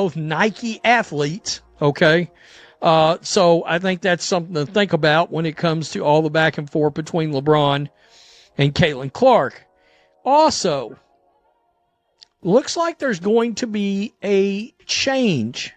both Nike athletes, okay? So I think that's something to think about when it comes to all the back and forth between LeBron and Caitlin Clark. Also, looks like there's going to be a change,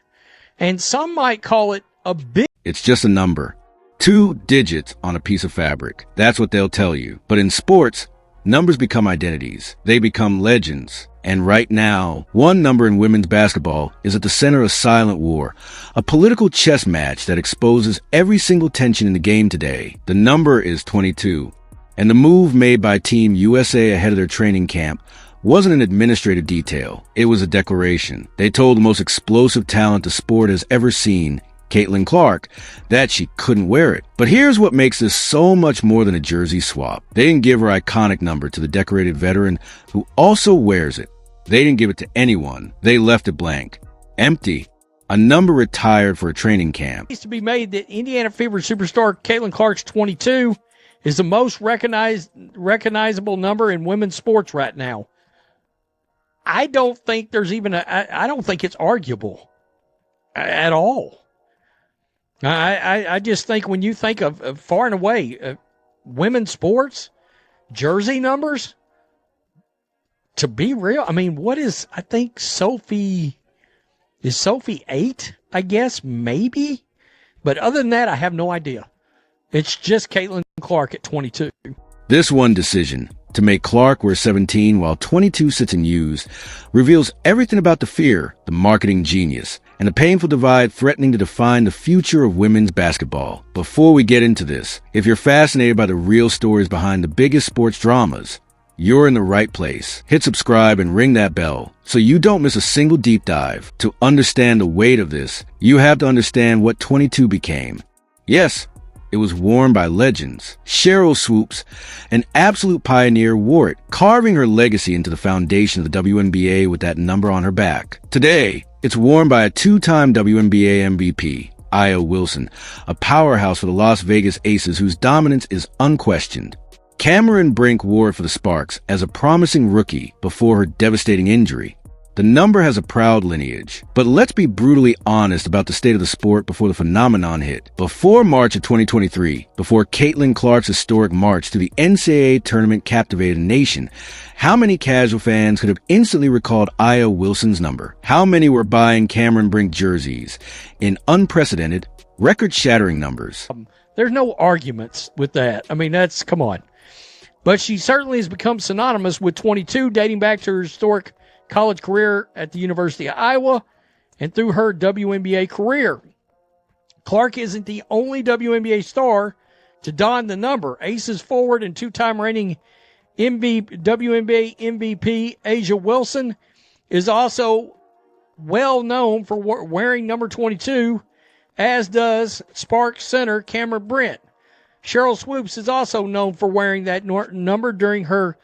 and some might call it a big. It's just a number. 2 digits on a piece of fabric. That's what they'll tell you. But in sports, numbers become identities. They become legends. And right now, one number in women's basketball is at the center of a silent war, a political chess match that exposes every single tension in the game today. The number is 22. And the move made by Team USA ahead of their training camp wasn't an administrative detail. It was a declaration. They told the most explosive talent the sport has ever seen, Caitlin Clark, that she couldn't wear it. But here's what makes this so much more than a jersey swap. They didn't give her iconic number to the decorated veteran who also wears it. They didn't give it to anyone. They left it blank. Empty. A number retired for a training camp. It needs to be made that Indiana Fever superstar Caitlin Clark's 22 is the most recognizable number in women's sports right now. I don't think there's even I don't think it's arguable at all. I just think when you think of far and away women's sports, jersey numbers, to be real, I mean, what is, I think Sophie 8, I guess, maybe? But other than that, I have no idea. It's just Caitlin Clark at 22. This one decision, to make Clark wear 17 while 22 sits in used, reveals everything about the fear, the marketing genius, and the painful divide threatening to define the future of women's basketball. Before we get into this, if you're fascinated by the real stories behind the biggest sports dramas, you're in the right place. Hit subscribe and ring that bell so you don't miss a single deep dive. To understand the weight of this, you have to understand what 22 became. Yes, it was worn by legends. Cheryl Swoops, an absolute pioneer, wore it, carving her legacy into the foundation of the WNBA with that number on her back. Today, it's worn by a 2-time WNBA MVP, Aya Wilson, a powerhouse for the Las Vegas Aces whose dominance is unquestioned. Cameron Brink wore it for the Sparks as a promising rookie before her devastating injury. The number has a proud lineage, but let's be brutally honest about the state of the sport before the phenomenon hit. Before March of 2023, before Caitlin Clark's historic march to the NCAA tournament captivated a nation, how many casual fans could have instantly recalled Aya Wilson's number? How many were buying Cameron Brink jerseys in unprecedented, record-shattering numbers? There's no arguments with that. I mean, come on. But she certainly has become synonymous with 22, dating back to her historic college career at the University of Iowa and through her WNBA career. Clark isn't the only WNBA star to don the number. Aces forward and 2-time reigning WNBA MVP A'ja Wilson is also well known for wearing number 22, as does Sparks center Cameron Brink. Cheryl Swoops is also known for wearing that number during her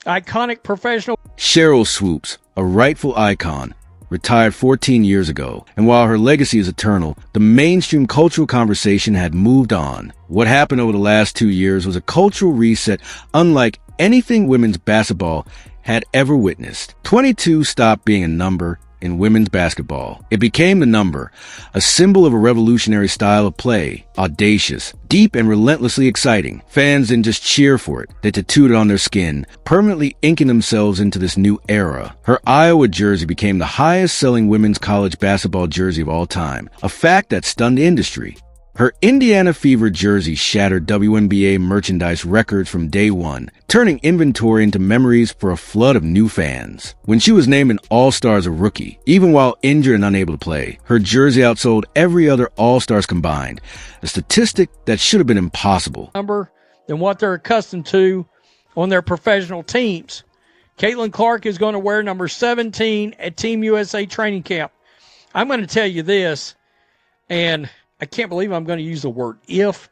iconic professional. Cheryl Swoops, a rightful icon, retired 14 years ago, and while her legacy is eternal, the mainstream cultural conversation had moved on. What happened over the last 2 years was a cultural reset unlike anything women's basketball had ever witnessed. 22 stopped being a number in women's basketball. It became the number, a symbol of a revolutionary style of play, audacious, deep, and relentlessly exciting. Fans didn't just cheer for it, they tattooed it on their skin, permanently inking themselves into this new era. Her Iowa jersey became the highest-selling women's college basketball jersey of all time, a fact that stunned the industry. Her Indiana Fever jersey shattered WNBA merchandise records from day one, turning inventory into memories for a flood of new fans. When she was named an All-Star as a rookie, even while injured and unable to play, her jersey outsold every other All-Stars combined, a statistic that should have been impossible. Number than what they're accustomed to on their professional teams. Caitlin Clark is going to wear number 17 at Team USA training camp. I'm going to tell you this, and I can't believe I'm going to use the word if.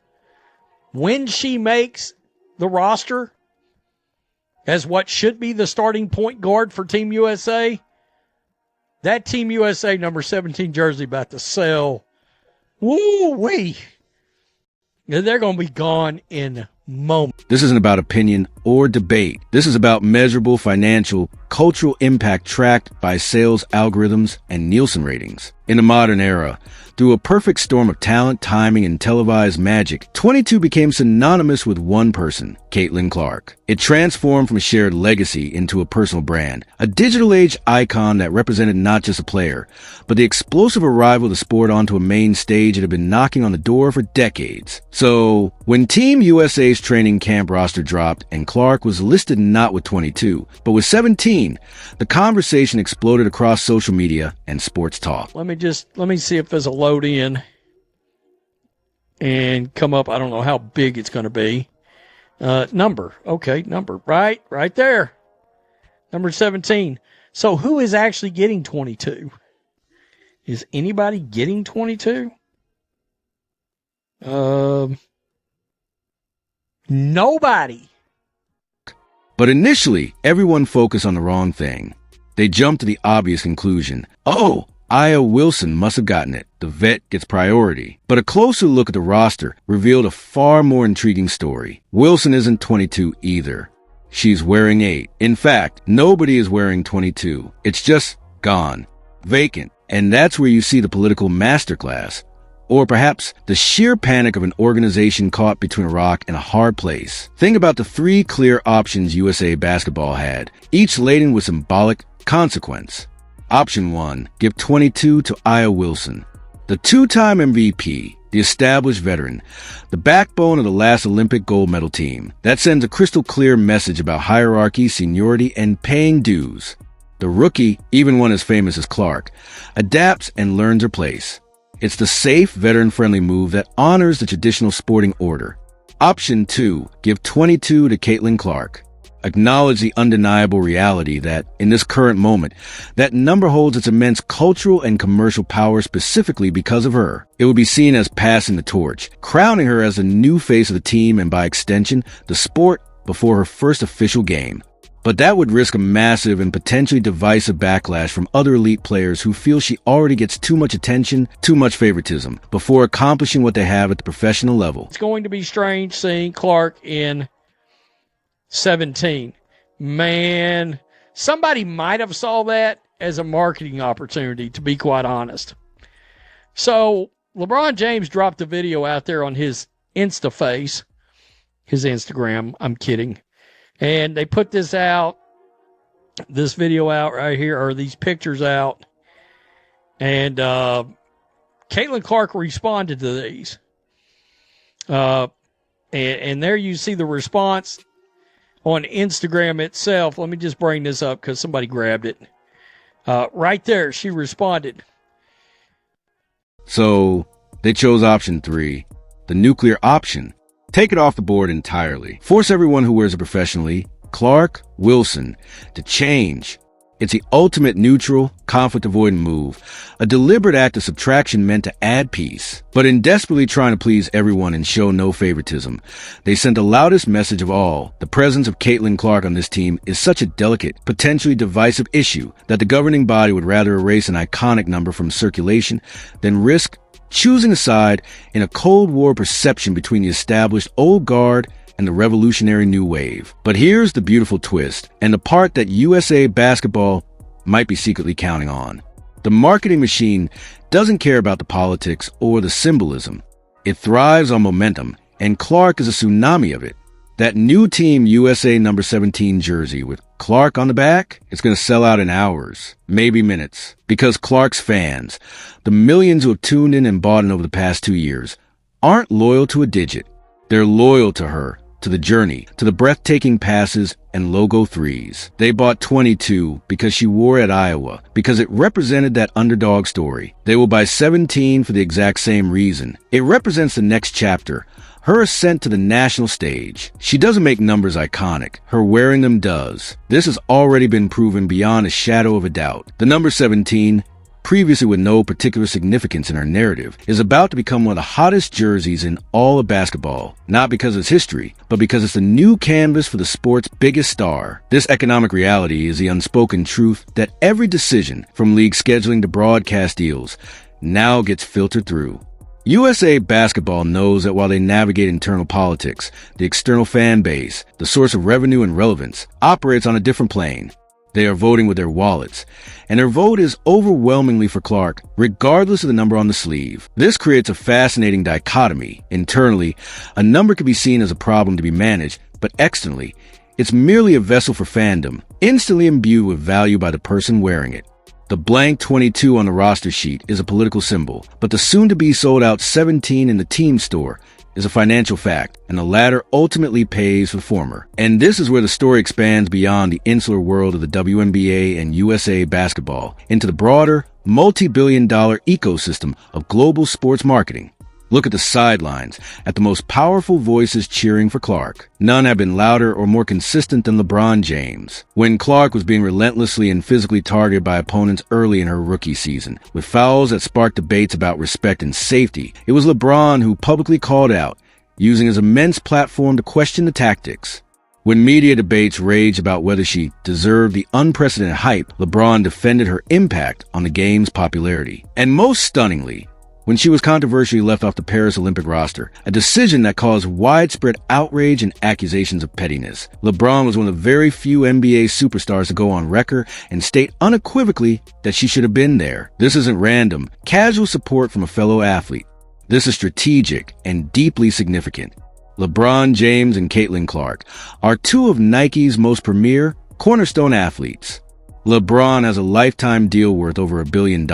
When she makes the roster as what should be the starting point guard for Team USA, that Team USA number 17 jersey about to sell. Woo-wee. They're going to be gone in moments. This isn't about opinion or debate. This is about measurable financial cultural impact tracked by sales algorithms and Nielsen ratings. In the modern era, through a perfect storm of talent, timing, and televised magic, 22 became synonymous with one person, Caitlin Clark. It transformed from a shared legacy into a personal brand, a digital age icon that represented not just a player, but the explosive arrival of the sport onto a main stage that had been knocking on the door for decades. So, when Team USA's training camp roster dropped and Clark was listed not with 22, but with 17, the conversation exploded across social media and sports talk. Let me see if there's a load in and come up. I don't know how big it's going to be. Number. Okay, number. Right there. Number 17. So who is actually getting 22? Is anybody getting 22? Nobody. But initially, everyone focused on the wrong thing. They jumped to the obvious conclusion. Oh, Aya Wilson must have gotten it. The vet gets priority. But a closer look at the roster revealed a far more intriguing story. Wilson isn't 22 either. She's wearing 8. In fact, nobody is wearing 22. It's just gone. Vacant. And that's where you see the political masterclass. Or perhaps the sheer panic of an organization caught between a rock and a hard place. Think about the 3 clear options USA Basketball had, each laden with symbolic consequence. Option 1, give 22 to Aya Wilson, the 2-time MVP, the established veteran, the backbone of the last Olympic gold medal team. That sends a crystal clear message about hierarchy, seniority, and paying dues. The rookie, even one as famous as Clark, adapts and learns her place. It's the safe, veteran-friendly move that honors the traditional sporting order. Option 2, give 22 to Caitlin Clark. Acknowledge the undeniable reality that, in this current moment, that number holds its immense cultural and commercial power specifically because of her. It would be seen as passing the torch, crowning her as the new face of the team and, by extension, the sport before her first official game. But that would risk a massive and potentially divisive backlash from other elite players who feel she already gets too much attention, too much favoritism, before accomplishing what they have at the professional level. It's going to be strange seeing Clark in 17. Man, somebody might have saw that as a marketing opportunity, to be quite honest. So LeBron James dropped a video out there on his Instaface, his Instagram. I'm kidding. And they put this video out right here, or these pictures out. And Caitlin Clark responded to these. And there you see the response on Instagram itself. Let me just bring this up because somebody grabbed it. Right there, she responded. So, they chose option 3, the nuclear option. Take it off the board entirely. Force everyone who wears it professionally, Clark, Wilson, to change. It's the ultimate neutral, conflict-avoidant move, a deliberate act of subtraction meant to add peace. But in desperately trying to please everyone and show no favoritism, they sent the loudest message of all. The presence of Caitlin Clark on this team is such a delicate, potentially divisive issue that the governing body would rather erase an iconic number from circulation than risk choosing a side in a Cold War perception between the established old guard and the revolutionary new wave. But here's the beautiful twist, and the part that USA Basketball might be secretly counting on. The marketing machine doesn't care about the politics or the symbolism. It thrives on momentum, and Clark is a tsunami of it. That new Team USA number 17 jersey with Clark on the back, it's going to sell out in hours, maybe minutes, because Clark's fans, the millions who have tuned in and bought in over the past 2 years, aren't loyal to a digit. They're loyal to her, to the journey, to the breathtaking passes and logo threes. They bought 22 because she wore at Iowa, because it represented that underdog story. They will buy 17 for the exact same reason. It represents the next chapter, her ascent to the national stage. She doesn't make numbers iconic. Her wearing them does. This has already been proven beyond a shadow of a doubt. The number 17, previously with no particular significance in her narrative, is about to become one of the hottest jerseys in all of basketball. Not because of its history, but because it's the new canvas for the sport's biggest star. This economic reality is the unspoken truth that every decision, from league scheduling to broadcast deals, now gets filtered through. USA Basketball knows that while they navigate internal politics, the external fan base, the source of revenue and relevance, operates on a different plane. They are voting with their wallets, and their vote is overwhelmingly for Clark, regardless of the number on the sleeve. This creates a fascinating dichotomy. Internally, a number can be seen as a problem to be managed, but externally, it's merely a vessel for fandom, instantly imbued with value by the person wearing it. The blank 22 on the roster sheet is a political symbol, but the soon-to-be sold-out 17 in the team store is a financial fact, and the latter ultimately pays for the former. And this is where the story expands beyond the insular world of the WNBA and USA basketball into the broader, multi-billion-dollar ecosystem of global sports marketing. Look at the sidelines, at the most powerful voices cheering for Clark. None have been louder or more consistent than LeBron James. When Clark was being relentlessly and physically targeted by opponents early in her rookie season, with fouls that sparked debates about respect and safety, it was LeBron who publicly called out, using his immense platform to question the tactics. When media debates raged about whether she deserved the unprecedented hype, LeBron defended her impact on the game's popularity. And most stunningly, when she was controversially left off the Paris Olympic roster, a decision that caused widespread outrage and accusations of pettiness, LeBron was one of the very few NBA superstars to go on record and state unequivocally that she should have been there. This isn't random, casual support from a fellow athlete. This is strategic and deeply significant. LeBron James and Caitlin Clark are two of Nike's most premier, cornerstone athletes. LeBron has a lifetime deal worth over $1 billion,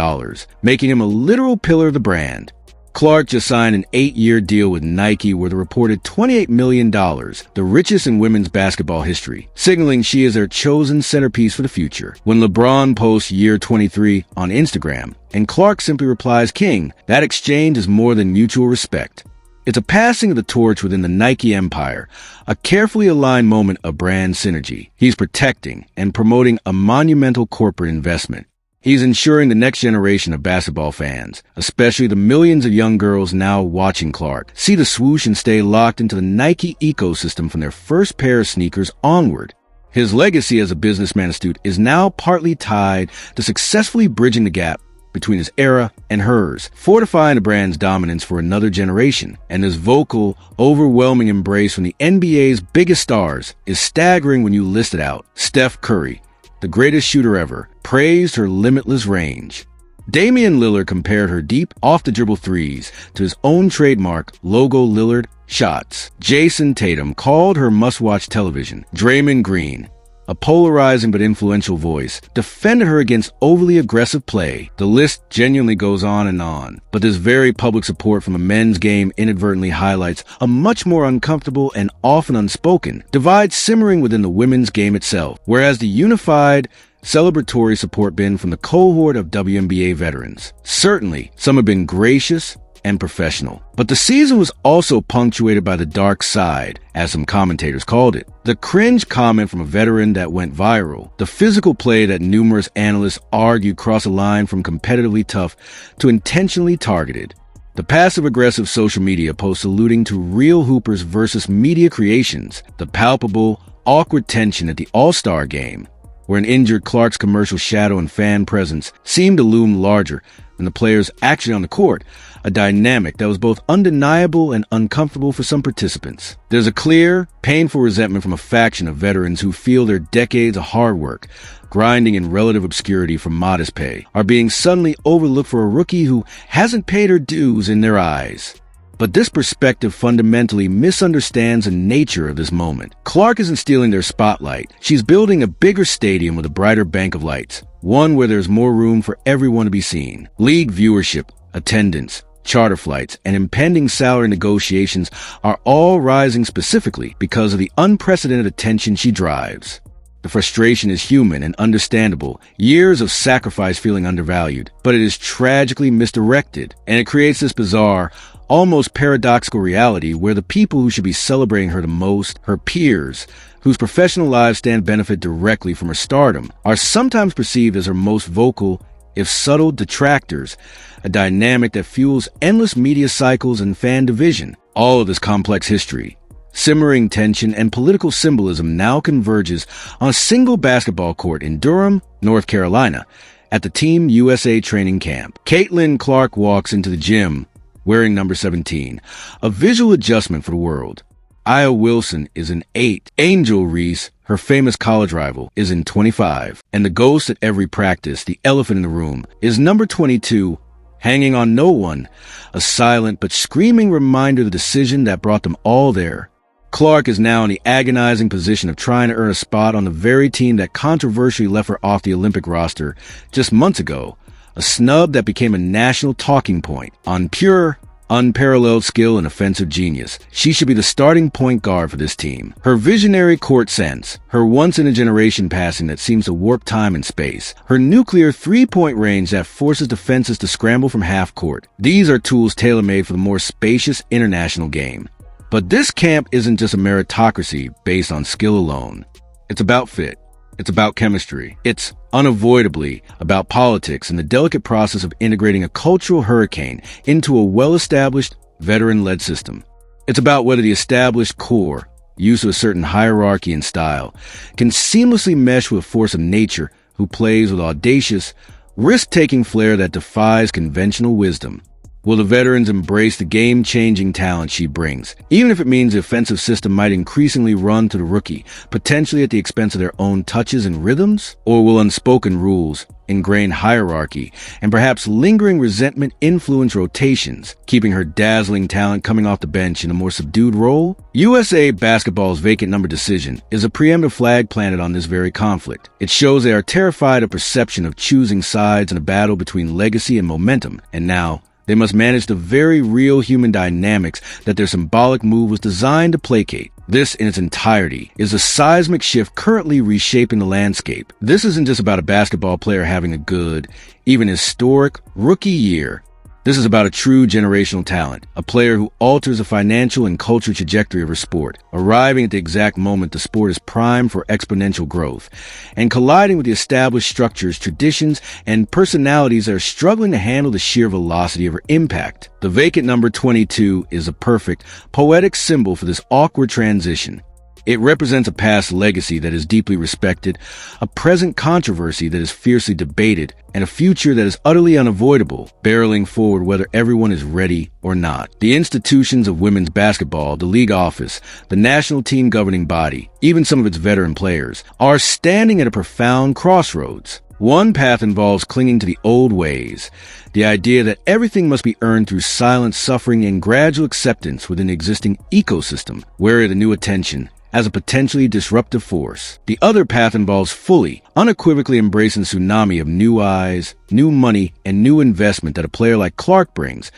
making him a literal pillar of the brand. Clark just signed an 8-year deal with Nike worth a reported $28 million, the richest in women's basketball history, signaling she is their chosen centerpiece for the future. When LeBron posts year 23 on Instagram, and Clark simply replies, "King," that exchange is more than mutual respect. It's a passing of the torch within the Nike empire, a carefully aligned moment of brand synergy. He's protecting and promoting a monumental corporate investment. He's ensuring the next generation of basketball fans, especially the millions of young girls now watching Clark, see the swoosh and stay locked into the Nike ecosystem from their first pair of sneakers onward. His legacy as a businessman astute is now partly tied to successfully bridging the gap between his era and hers, fortifying the brand's dominance for another generation. And his vocal, overwhelming embrace from the NBA's biggest stars is staggering when you list it out. Steph Curry, the greatest shooter ever, praised her limitless range. Damian Lillard compared her deep, off-the-dribble threes to his own trademark logo Lillard shots. Jason Tatum called her must-watch television. Draymond Green, a polarizing but influential voice, defended her against overly aggressive play. The list genuinely goes on, but this very public support from a men's game inadvertently highlights a much more uncomfortable and often unspoken divide simmering within the women's game itself, whereas the unified, celebratory support been from the cohort of WNBA veterans. Certainly, some have been gracious and professional. But the season was also punctuated by the dark side, as some commentators called it. The cringe comment from a veteran that went viral. The physical play that numerous analysts argue crossed a line from competitively tough to intentionally targeted. The passive-aggressive social media posts alluding to real hoopers versus media creations. The palpable, awkward tension at the All-Star game, where an injured Clark's commercial shadow and fan presence seemed to loom larger than the players actually on the court, a dynamic that was both undeniable and uncomfortable for some participants. There's a clear, painful resentment from a faction of veterans who feel their decades of hard work, grinding in relative obscurity for modest pay, are being suddenly overlooked for a rookie who hasn't paid her dues in their eyes. But this perspective fundamentally misunderstands the nature of this moment. Clark isn't stealing their spotlight. She's building a bigger stadium with a brighter bank of lights, one where there's more room for everyone to be seen. League viewership, attendance, charter flights, and impending salary negotiations are all rising specifically because of the unprecedented attention she drives. The frustration is human and understandable, years of sacrifice feeling undervalued, but it is tragically misdirected, and it creates this bizarre, almost paradoxical reality where the people who should be celebrating her the most, her peers, whose professional lives stand benefit directly from her stardom, are sometimes perceived as her most vocal, if subtle, detractors, a dynamic that fuels endless media cycles and fan division. All of this complex history, simmering tension, and political symbolism now converges on a single basketball court in Durham, North Carolina, at the Team USA training camp. Caitlin Clark walks into the gym wearing number 17, a visual adjustment for the world. Aya Wilson is in 8. Angel Reese, her famous college rival, is in 25. And the ghost at every practice, the elephant in the room, is number 22, hanging on no one, a silent but screaming reminder of the decision that brought them all there. Clark is now in the agonizing position of trying to earn a spot on the very team that controversially left her off the Olympic roster just months ago, a snub that became a national talking point. On pure, unparalleled skill and offensive genius, she should be the starting point guard for this team. Her visionary court sense, her once-in-a-generation passing that seems to warp time and space, her nuclear three-point range that forces defenses to scramble from half court. These are tools tailor-made for the more spacious international game. But this camp isn't just a meritocracy based on skill alone. It's about fit. It's about chemistry. It's unavoidably about politics and the delicate process of integrating a cultural hurricane into a well-established, veteran-led system. It's about whether the established core, used to a certain hierarchy and style, can seamlessly mesh with a force of nature who plays with audacious, risk-taking flair that defies conventional wisdom. Will the veterans embrace the game-changing talent she brings, even if it means the offensive system might increasingly run to the rookie, potentially at the expense of their own touches and rhythms? Or will unspoken rules, ingrained hierarchy, and perhaps lingering resentment influence rotations, keeping her dazzling talent coming off the bench in a more subdued role? USA Basketball's vacant number decision is a preemptive flag planted on this very conflict. It shows they are terrified of perception of choosing sides in a battle between legacy and momentum, and now they must manage the very real human dynamics that their symbolic move was designed to placate. This, in its entirety, is a seismic shift currently reshaping the landscape. This isn't just about a basketball player having a good, even historic, rookie year. This is about a true generational talent, a player who alters the financial and cultural trajectory of her sport, arriving at the exact moment the sport is primed for exponential growth, and colliding with the established structures, traditions, and personalities that are struggling to handle the sheer velocity of her impact. The vacant number 22 is a perfect, poetic symbol for this awkward transition. It represents a past legacy that is deeply respected, a present controversy that is fiercely debated, and a future that is utterly unavoidable, barreling forward whether everyone is ready or not. The institutions of women's basketball, the league office, the national team governing body, even some of its veteran players, are standing at a profound crossroads. One path involves clinging to the old ways, the idea that everything must be earned through silent suffering and gradual acceptance within the existing ecosystem, wary of the new attention, as a potentially disruptive force. The other path involves fully, unequivocally embracing the tsunami of new eyes, new money, and new investment that a player like Clark brings,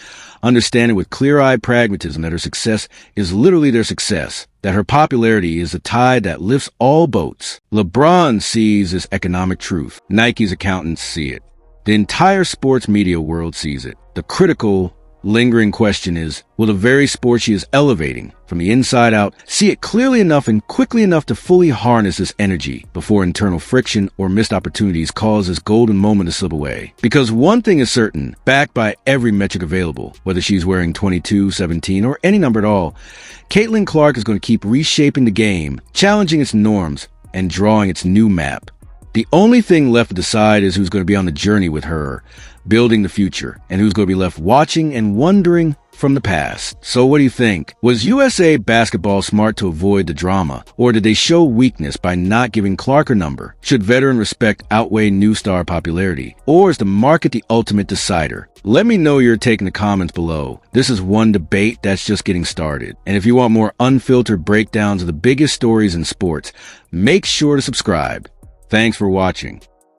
understanding with clear-eyed pragmatism that her success is literally their success, that her popularity is the tide that lifts all boats. LeBron sees this economic truth. Nike's accountants see it. The entire sports media world sees it. The critical, lingering question is, will the very sport she is elevating from the inside out see it clearly enough and quickly enough to fully harness this energy before internal friction or missed opportunities cause this golden moment to slip away? Because one thing is certain, backed by every metric available, whether she's wearing 22, 17, or any number at all, Caitlin Clark is going to keep reshaping the game, challenging its norms, and drawing its new map. The only thing left to decide is who's going to be on the journey with her, building the future, and who's going to be left watching and wondering from the past. So what do you think? Was USA Basketball smart to avoid the drama, or did they show weakness by not giving Clark her number? Should veteran respect outweigh new star popularity? Or is the market the ultimate decider? Let me know your take in the comments below. This is one debate that's just getting started. And if you want more unfiltered breakdowns of the biggest stories in sports, make sure to subscribe. Thanks for watching.